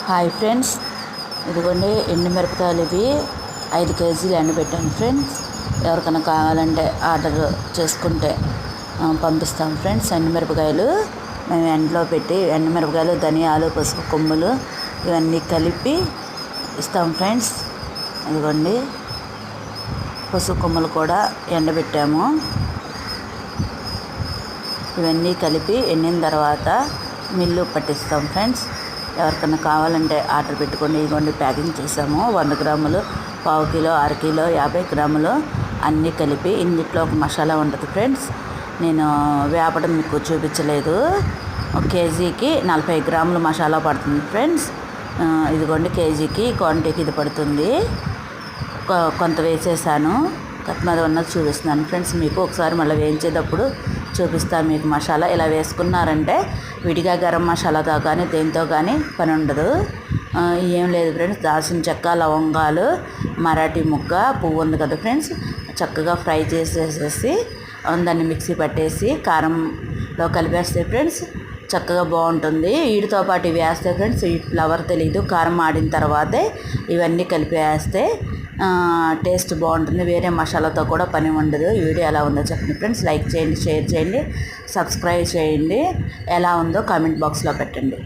Hi friends, ఇదిగోండి ఎండుమిరపకాయలు ఇవి 5 కేజీలు ఎండబెట్టాను ఫ్రెండ్స్. ఎవరికైనా కావాలంటే ఆర్డర్ చేసుకుంటే పంపిస్తాం ఫ్రెండ్స్. ఎండుమిరపకాయలు మేము ఎండలో పెట్టి ఎండుమిరపకాయలు, ధనియాలు, పసుపు కొమ్ములు ఇవన్నీ కలిపి ఇస్తాం ఫ్రెండ్స్. ఇదిగోండి పసుపు కొమ్ములు కూడా ఎండబెట్టాము. ఇవన్నీ కలిపి ఎండిన తర్వాత మిల్లు పట్టిస్తాం ఫ్రెండ్స్. ఎవరికైనా కావాలంటే ఆర్డర్ పెట్టుకోండి. ఇదిగోండి ప్యాకింగ్ చేసాము. 100 గ్రాములు, 1/4 కిలో, 1/2 కిలో, 50 గ్రాములు అన్నీ కలిపి ఇందులో ఒక మసాలా ఉంటుంది ఫ్రెండ్స్. నేను వేపడం మీకు చూపించలేదు. 1 కేజీకి 40 గ్రాములు మసాలా పడుతుంది ఫ్రెండ్స్. ఇదిగోండి కేజీకి క్వాంటిటీకి ఇది పడుతుంది. కొంత వేసేసాను, కొత్తిమీర ఉన్నది చూపిస్తున్నాను ఫ్రెండ్స్. మీకు ఒకసారి మళ్ళీ వేయించేటప్పుడు చూపిస్తాను మీకు మసాలా. ఇలా వేసుకున్నారంటే విడిగా గరం మసాలాతో కానీ దేంతో కానీ పని ఉండదు. ఏం లేదు ఫ్రెండ్స్, దాల్చిన చెక్క, లవంగాలు, మరాఠీ ముక్క, పువ్వు ఉంది కదా ఫ్రెండ్స్, చక్కగా ఫ్రై చేసేసేసి దాన్ని మిక్సీ పట్టేసి కారంలో కలిపేస్తే ఫ్రెండ్స్ చక్కగా బాగుంటుంది. వీటితో పాటు ఇవి వేస్తే ఫ్రెండ్స్ ఈ ఫ్లవర్ తెలీదు, కారం ఆడిన తర్వాతే ఇవన్నీ కలిపేస్తే టేస్ట్ బాగుంటుంది. వేరే మసాలాతో కూడా పని ఉండదు. ఈ వీడియో ఎలా ఉందో చెప్పండి ఫ్రెండ్స్. లైక్ చేయండి, షేర్ చేయండి, సబ్స్క్రైబ్ చేయండి. ఎలా ఉందో కామెంట్ బాక్స్లో పెట్టండి.